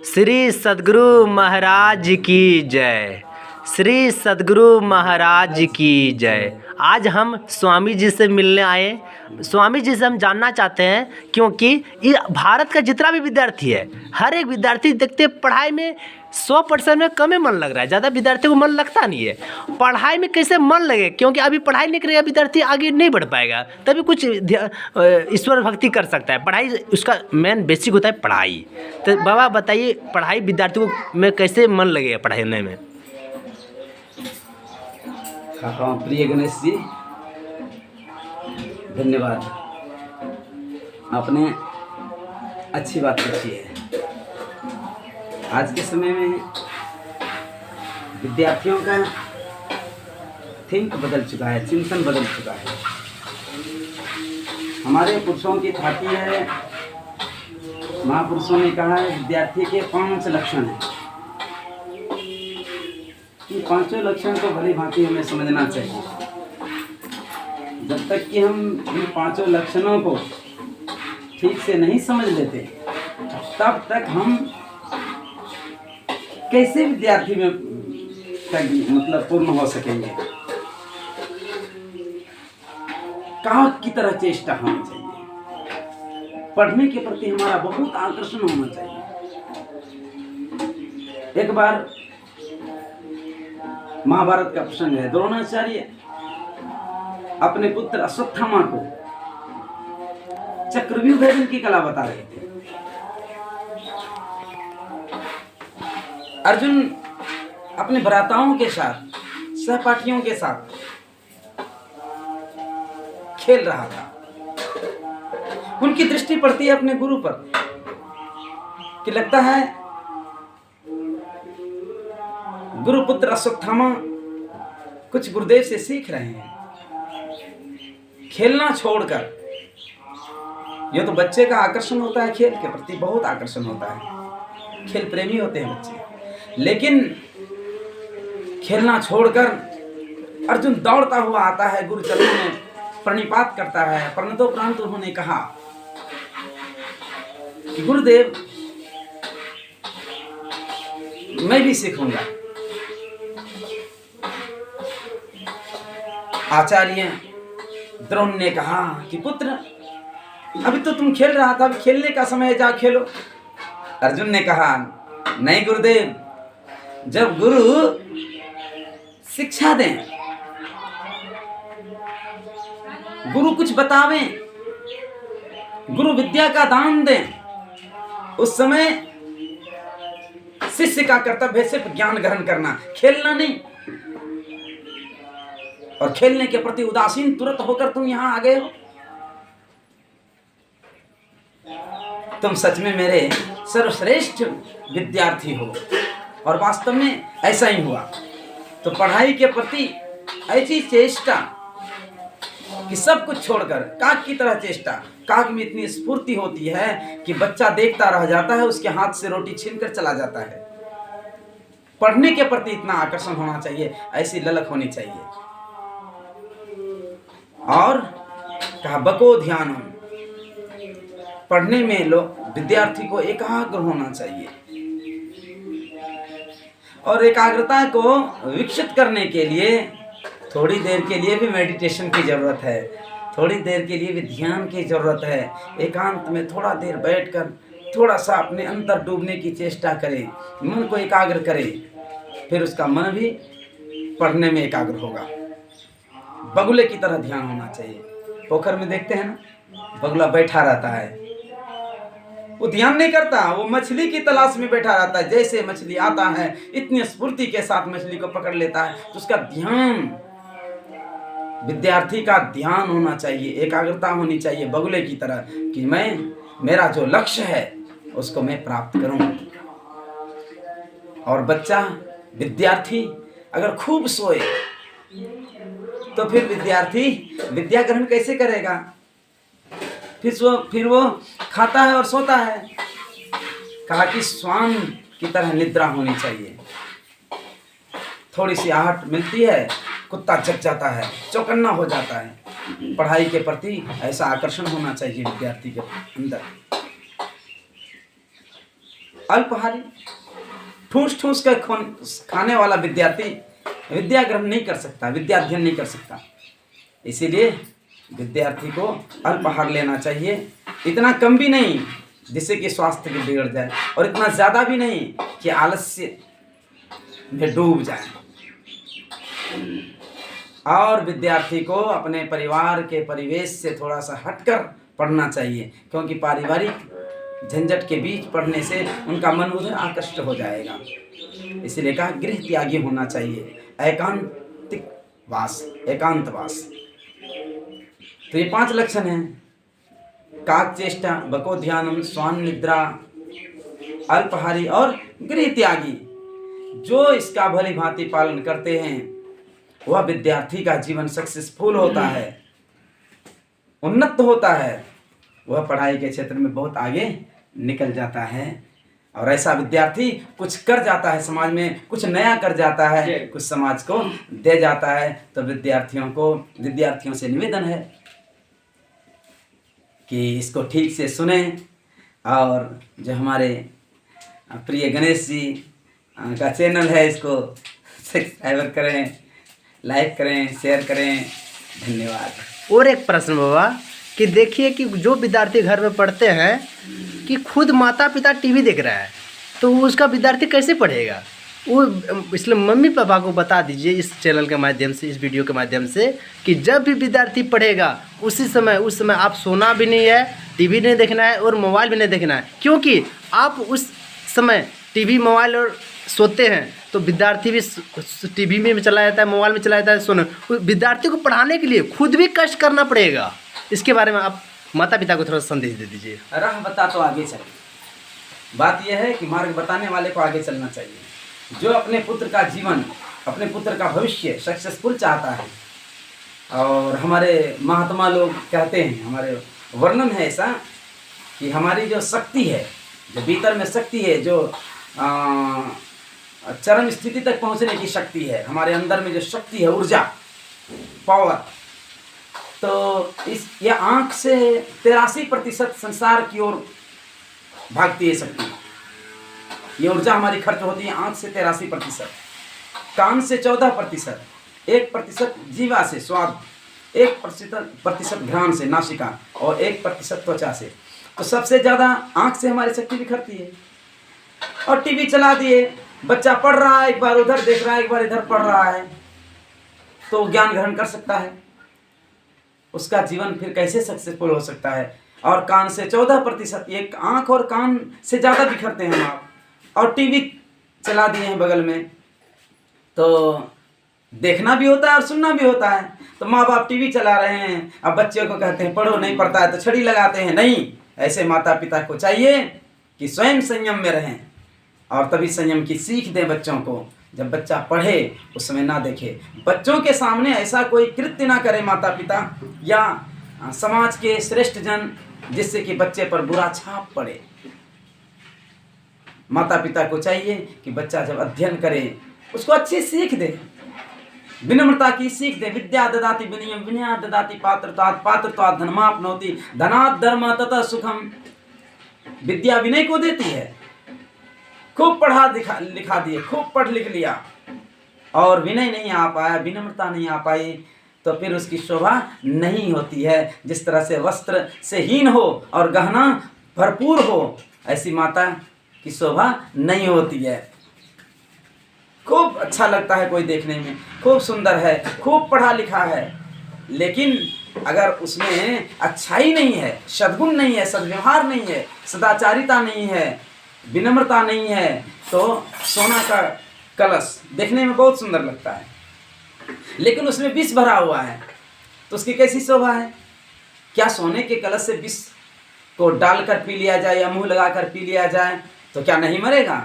श्री सद्गुरु महाराज की जय। श्री सद्गुरु महाराज की जय। आज हम स्वामी जी से मिलने आए। स्वामी जी से हम जानना चाहते हैं, क्योंकि ये भारत का जितना भी विद्यार्थी है, हर एक विद्यार्थी देखते हैं पढ़ाई में 100% में कम ही मन लग रहा है। ज़्यादा विद्यार्थी को मन लगता नहीं है। पढ़ाई में कैसे मन लगे, क्योंकि अभी पढ़ाई नहीं करेगा विद्यार्थी आगे नहीं बढ़ पाएगा, तभी कुछ ईश्वर भक्ति कर सकता है। पढ़ाई उसका मेन बेसिक होता है पढ़ाई। तो बाबा बताइए, पढ़ाई विद्यार्थी को में कैसे मन लगेगा पढ़ाने में? हाँ, प्रिय गणेश जी, धन्यवाद। आपने अच्छी बात पूछी है। आज के समय में विद्यार्थियों का थिंक बदल चुका है, चिंतन बदल चुका है। हमारे पुरुषों की थाती है, महापुरुषों ने कहा है विद्यार्थी के 5 लक्षण हैं। ये 5 लक्षण तो भली भांति हमें समझना चाहिए। जब तक कि हम इन 5 लक्षणों को ठीक से नहीं समझ लेते, तब तक हम कैसे विद्यार्थी में मतलब पूर्ण हो सकेंगे। काक की तरह चेष्टा होनी चाहिए। पढ़ने के प्रति हमारा बहुत आकर्षण होना चाहिए। एक बार महाभारत का प्रसंग है। द्रोणाचार्य अपने पुत्र अश्वत्थामा को चक्रव्यूह भेदन की कला बता रहे थे। अर्जुन अपने भ्राताओं के साथ, सहपाठियों के साथ खेल रहा था। उनकी दृष्टि पड़ती है अपने गुरु पर कि लगता है गुरुपुत्र अश्वत्थामा कुछ गुरुदेव से सीख रहे हैं। खेलना छोड़कर, यह तो बच्चे का आकर्षण होता है, खेल के प्रति बहुत आकर्षण होता है, खेल प्रेमी होते हैं बच्चे। लेकिन खेलना छोड़कर अर्जुन दौड़ता हुआ आता है, गुरु चरणों में प्रणिपात करता है। परंतु उन्होंने कहा कि गुरुदेव, मैं भी सीखूंगा। आचार्य द्रोण ने कहा कि पुत्र, अभी तो तुम खेल रहा था, अभी खेलने का समय है, जा खेलो। अर्जुन ने कहा, नहीं गुरुदेव, जब गुरु शिक्षा दें, गुरु कुछ बतावें, गुरु विद्या का दान दें, उस समय शिष्य का कर्तव्य है सिर्फ ज्ञान ग्रहण करना, खेलना नहीं। और खेलने के प्रति उदासीन तुरंत होकर तुम यहां आ गए हो। तुम सच में मेरे सर्वश्रेष्ठ विद्यार्थी हो। और वास्तव में ऐसा ही हुआ। तो पढ़ाई के प्रति ऐसी चेष्टा कि सब कुछ छोड़कर, काक की तरह चेष्टा। काक में इतनी स्फूर्ति होती है कि बच्चा देखता रह जाता है, उसके हाथ से रोटी छीनकर चला जाता है। पढ़ने के प्रति इतना आकर्षण होना चाहिए, ऐसी ललक होनी चाहिए। और कहा बको ध्यान, पढ़ने में विद्यार्थी को एकाग्र होना चाहिए। और एकाग्रता को विकसित करने के लिए थोड़ी देर के लिए भी मेडिटेशन की जरूरत है, थोड़ी देर के लिए भी ध्यान की जरूरत है। एकांत में थोड़ा देर बैठकर थोड़ा सा अपने अंदर डूबने की चेष्टा करें, मन को एकाग्र करें, फिर उसका मन भी पढ़ने में एकाग्र होगा। बगुले की तरह ध्यान होना चाहिए। पोखर में देखते हैं ना, बगुला बैठा रहता है, वो ध्यान नहीं करता, वो मछली की तलाश में बैठा रहता है। जैसे मछली आता है, इतनी स्फूर्ति के साथ मछली को पकड़ लेता है। तो उसका ध्यान, विद्यार्थी का ध्यान होना चाहिए, एकाग्रता होनी चाहिए बगुले की तरह, कि मेरा जो लक्ष्य है उसको मैं प्राप्त करूं। और बच्चा, विद्यार्थी अगर खूब सोए तो फिर विद्यार्थी विद्या ग्रहण कैसे करेगा? फिर वो खाता है और सोता है। कहा कि श्वान की तरह निद्रा होनी चाहिए। थोड़ी सी आहट मिलती है, कुत्ता जग जाता है, चौकन्ना हो जाता है। पढ़ाई के प्रति ऐसा आकर्षण होना चाहिए विद्यार्थी के अंदर। अल्पाहारी, ठूस ठूस कर खाने वाला विद्यार्थी विद्या ग्रहण नहीं कर सकता, विद्या अध्ययन नहीं कर सकता। इसीलिए विद्यार्थी को अल्पाहार लेना चाहिए, इतना कम भी नहीं जिससे कि स्वास्थ्य भी बिगड़ जाए, और इतना ज़्यादा भी नहीं कि आलस्य में डूब जाए। और विद्यार्थी को अपने परिवार के परिवेश से थोड़ा सा हटकर पढ़ना चाहिए, क्योंकि पारिवारिक झंझट के बीच पढ़ने से उनका मन उधर आकृष्ट हो जाएगा। इसीलिए कहा गृह त्यागी होना चाहिए, एकांतिक वास, एकांतवास। तो ये 5 लक्षण हैं: काक चेष्टा, बको ध्यानम, स्वान निद्रा, अल्पहारी और गृह त्यागी। जो इसका भली भांति पालन करते हैं वह विद्यार्थी का जीवन सक्सेसफुल होता है, उन्नत होता है, वह पढ़ाई के क्षेत्र में बहुत आगे निकल जाता है। और ऐसा विद्यार्थी कुछ कर जाता है, समाज में कुछ नया कर जाता है, कुछ समाज को दे जाता है। तो विद्यार्थियों से निवेदन है कि इसको ठीक से सुने, और जो हमारे प्रिय गणेश जी का चैनल है इसको सब्सक्राइब करें, लाइक करें, शेयर करें। धन्यवाद। और एक प्रश्न बाबा कि देखिए कि जो विद्यार्थी घर में पढ़ते हैं कि खुद माता पिता टीवी देख रहा है, तो उसका विद्यार्थी कैसे पढ़ेगा? वो इसलिए मम्मी पापा को बता दीजिए इस चैनल के माध्यम से, इस वीडियो के माध्यम से, कि जब भी विद्यार्थी पढ़ेगा उस समय आप सोना भी नहीं है, टीवी नहीं देखना है और मोबाइल भी नहीं देखना है। क्योंकि आप उस समय टीवी, मोबाइल और सोते हैं तो विद्यार्थी भी टीवी में चला जाता है, मोबाइल में चला जाता है। सुनो, विद्यार्थी को पढ़ाने के लिए खुद भी कष्ट करना पड़ेगा। इसके बारे में आप माता पिता को थोड़ा संदेश दे दीजिए। राह बता तो आगे चले। बात यह है कि मार्ग बताने वाले को आगे चलना चाहिए। जो अपने पुत्र का जीवन, अपने पुत्र का भविष्य सक्सेसफुल चाहता है, और हमारे महात्मा लोग कहते हैं, हमारे वर्णन है ऐसा कि हमारी जो शक्ति है, जो भीतर में शक्ति है, जो चरम स्थिति तक पहुंचने की शक्ति है, हमारे अंदर में जो शक्ति है, ऊर्जा, पावर, तो ये आँख से 83% संसार की ओर भागती है शक्ति। ये ऊर्जा हमारी खर्च होती है आँख से 83%, कान से 14%, 1% जीवा से स्वाद, 1% घ्राण से नासिका, और 1% त्वचा से। तो सबसे ज़्यादा आँख से हमारी शक्ति बिखरती है। और टीवी चला दिए, बच्चा पढ़ रहा है, एक बार उधर देख रहा है, एक बार इधर पढ़ रहा है, तो ज्ञान ग्रहण कर सकता है, उसका जीवन फिर कैसे सक्सेसफुल हो सकता है? और कान से 14%, एक आँख और कान से ज़्यादा बिखरते हैं आप। और टीवी चला दिए हैं बगल में, तो देखना भी होता है और सुनना भी होता है। तो माँ बाप टीवी चला रहे हैं, अब बच्चे को कहते हैं पढ़ो, नहीं पढ़ता है तो छड़ी लगाते हैं। नहीं, ऐसे माता पिता को चाहिए कि स्वयं संयम में रहें, और तभी संयम की सीख दें बच्चों को। जब बच्चा पढ़े उस समय ना देखे, बच्चों के सामने ऐसा कोई कृत्य ना करे माता पिता या समाज के श्रेष्ठ जन, जिससे कि बच्चे पर बुरा छाप पड़े। माता पिता को चाहिए कि बच्चा जब अध्ययन करे उसको अच्छी सीख दे, विनम्रता की सीख दे। विद्या ददाति विनयम, विनया ददाति पात्रत्वात्, पात्रत्वात् धर्माप्नोति, धनात् धर्म ततः सुखम। विद्या विनय को देती है। खूब पढ़ा लिखा दिए, खूब पढ़ लिख लिया, और विनय नहीं आ पाया, विनम्रता नहीं आ पाई, तो फिर उसकी शोभा नहीं होती है। जिस तरह से वस्त्र से हीन हो और गहना भरपूर हो, ऐसी माता की शोभा नहीं होती है। खूब अच्छा लगता है कोई देखने में, खूब सुंदर है, खूब पढ़ा लिखा है, लेकिन अगर उसमें अच्छाई नहीं है, सद्गुण नहीं है, सद्व्यवहार नहीं है, सदाचारिता नहीं है, विनम्रता नहीं है, तो सोना का कलश देखने में बहुत सुंदर लगता है, लेकिन उसमें विष भरा हुआ है, तो उसकी कैसी शोभा है? क्या सोने के कलश से विष को डालकर पी लिया जाए या मुंह लगाकर पी लिया जाए तो क्या नहीं मरेगा?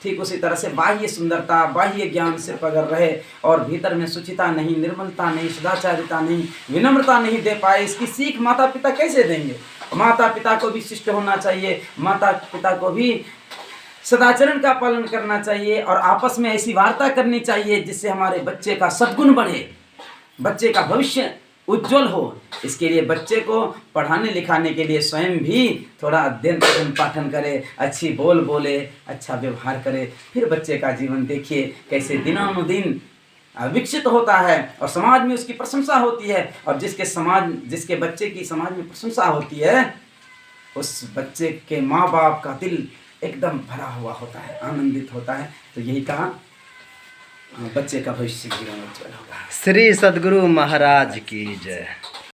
ठीक उसी तरह से बाह्य सुंदरता, बाह्य ज्ञान सिर्फ अगर रहे और भीतर में शुचिता नहीं, निर्मलता नहीं, सदाचारिता नहीं, विनम्रता नहीं दे पाए, इसकी सीख माता पिता कैसे देंगे? माता पिता को भी शिष्ट होना चाहिए, माता पिता को भी सदाचरण का पालन करना चाहिए, और आपस में ऐसी वार्ता करनी चाहिए जिससे हमारे बच्चे का सद्गुण बढ़े, बच्चे का भविष्य उज्जवल हो। इसके लिए बच्चे को पढ़ाने लिखाने के लिए स्वयं भी थोड़ा अध्ययन पठन पाठन करे, अच्छी बोल बोले, अच्छा व्यवहार करे, फिर बच्चे का जीवन देखिए कैसे दिनानुदिन विकसित होता है और समाज में उसकी प्रशंसा होती है। और जिसके बच्चे की समाज में प्रशंसा होती है, उस बच्चे के माँ बाप का दिल एकदम भरा हुआ होता है, आनंदित होता है। तो यही कहा, बच्चे का भविष्य जीवन उज्जवल होगा। श्री सद्गुरु महाराज की जय।